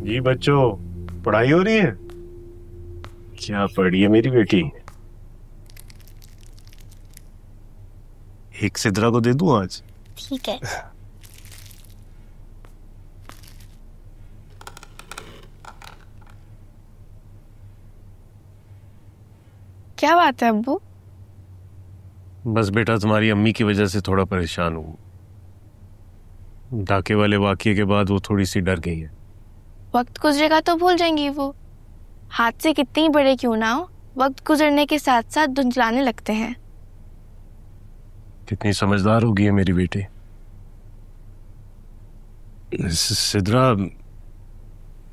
जी बच्चों, पढ़ाई हो रही है? क्या पढ़ रही है मेरी बेटी? एक सिद्रा को दे दूं आज? ठीक है। क्या बात है अब्बू? बस बेटा, तुम्हारी अम्मी की वजह से थोड़ा परेशान हूँ। डाके वाले वाकये के बाद वो थोड़ी सी डर गई है। वक्त गुजरेगा तो भूल जाएंगी वो। हादसे कितने बड़े क्यों ना हो, वक्त गुजरने के साथ साथ धुंधलाने लगते हैं। कितनी समझदार होगी है मेरी बेटी। सिद्रा,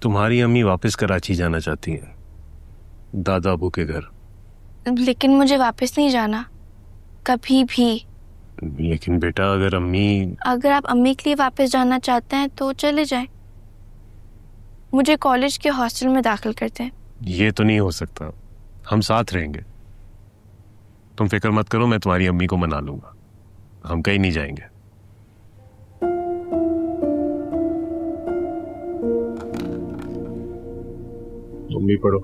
तुम्हारी अम्मी वापस कराची जाना चाहती हैं, दादा अबू के घर। लेकिन मुझे वापस नहीं जाना, कभी भी। लेकिन बेटा, अगर आप अम्मी के लिए वापस जाना चाहते हैं तो चले जाएं। मुझे कॉलेज के हॉस्टल में दाखिल करते हैं। ये तो नहीं हो सकता, हम साथ रहेंगे। तुम फिक्र मत करो, मैं तुम्हारी अम्मी को मना लूंगा, हम कहीं नहीं जाएंगे। अम्मी पढ़ो।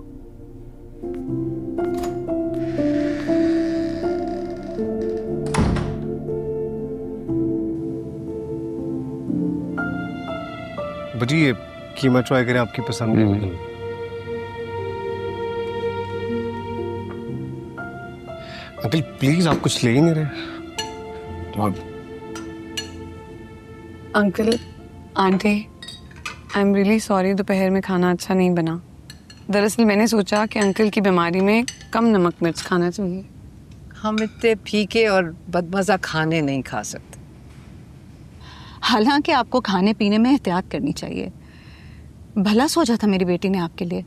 बजी ये कीमा ट्राई करें, आपकी पसंद है। अंकल प्लीज, आप कुछ ले ही नहीं रहे तो uncle aunty, I am really sorry, दोपहर में खाना अच्छा नहीं बना। दरअसल मैंने सोचा कि अंकल की बीमारी में कम नमक मिर्च खाना चाहिए। हम इतने फीके और बदमज़ा खाने नहीं खा सकते। हालांकि आपको खाने पीने में एहतियात करनी चाहिए। भला सोचा था मेरी बेटी ने आपके लिए।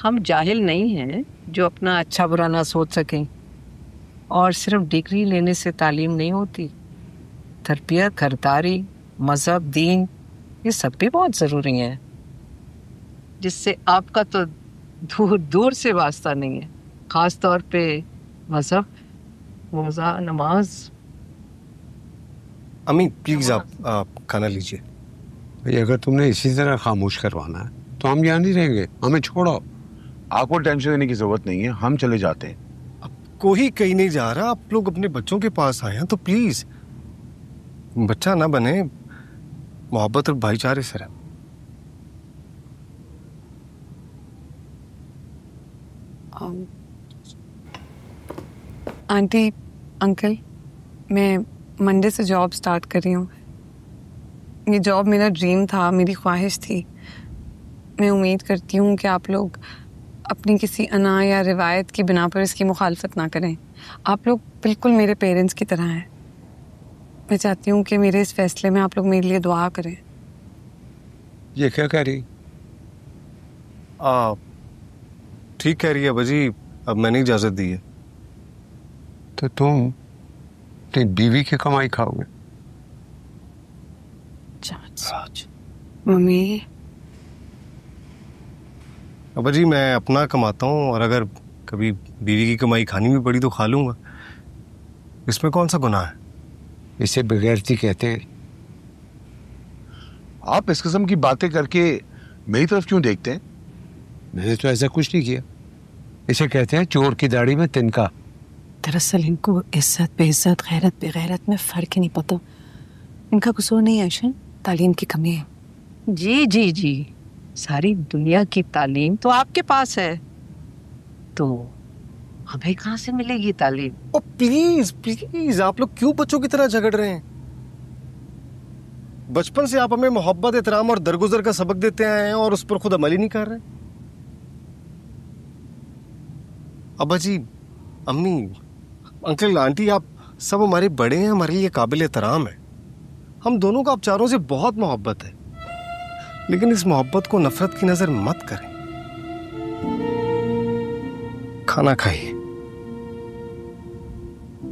हम जाहिल नहीं हैं जो अपना अच्छा बुरा ना सोच सकें। और सिर्फ डिग्री लेने से तालीम नहीं होती, तरबियत, खरदारी, मज़हब, दीन, ये सब भी बहुत ज़रूरी हैं, जिससे आपका तो दूर दूर से वास्ता नहीं है। ख़ास तौर पे मज़हब, रोज़ा, नमाज। अम्मी प्लीज आप खाना लीजिए। भाई अगर तुमने इसी तरह खामोश करवाना है तो हम यहाँ नहीं रहेंगे, हमें छोड़ो। आपको टेंशन लेने की जरूरत नहीं है, हम चले जाते हैं। अब कोई कहीं नहीं जा रहा, आप लोग अपने बच्चों के पास आए हैं तो प्लीज बच्चा ना बने, मोहब्बत और भाईचारे से रहे। आंटी, अंकल, मैं मंडे से जॉब स्टार्ट कर रही हूँ। ये जॉब मेरा ड्रीम था, मेरी ख्वाहिश थी। मैं उम्मीद करती हूँ कि आप लोग अपनी किसी अना या रिवायत की बिना पर इसकी मुखालफत ना करें। आप लोग बिल्कुल मेरे पेरेंट्स की तरह हैं। मैं चाहती हूँ कि मेरे इस फैसले में आप लोग मेरे लिए दुआ करें। ये क्या कह रही? ठीक कह रही है बजी, अब मैंने इजाजत दी है। तो तुम अपनी बीवी की कमाई खाओगे? मम्मी, अब जी मैं अपना कमाता हूँ, और अगर कभी बीवी की कमाई खानी भी पड़ी तो खा लूंगा। इसमें कौन सा गुनाह है? इसे बेगैरती कहते हैं। आप इस किस्म की बातें करके मेरी तरफ क्यों देखते हैं? मैंने तो ऐसा कुछ नहीं किया। इसे कहते हैं चोर की दाढ़ी में तिनका। दरअसल इनको इज्जत बेइज्जत, गैरत बेगैरत में फ़र्क ही नहीं पता। इनका कसूर नहीं है आयशा, तालीम की कमी है। जी जी जी, सारी दुनिया की तालीम तो आपके पास है, तो हमें कहाँ से मिलेगी तालीम? ओ प्लीज प्लीज, आप लोग क्यों बच्चों की तरह झगड़ रहे हैं? बचपन से आप हमें मोहब्बत, एहतराम और दरगुजर का सबक देते आए हैं और उस पर खुद अमल ही नहीं कर रहे। अब्बा जी, अम्मी, अंकल, आंटी, आप सब हमारे बड़े हैं, हमारे लिए काबिल एहतराम है। हम दोनों को आप चारों से बहुत मोहब्बत है, लेकिन इस मोहब्बत को नफरत की नजर मत करें। खाना खाइए।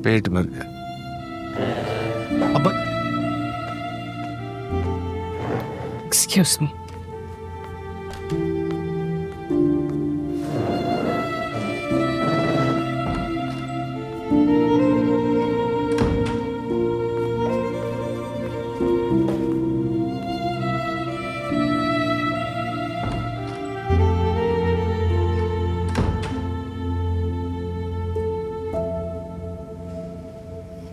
पेट भर गया। अब्बा, एक्सक्यूज मी।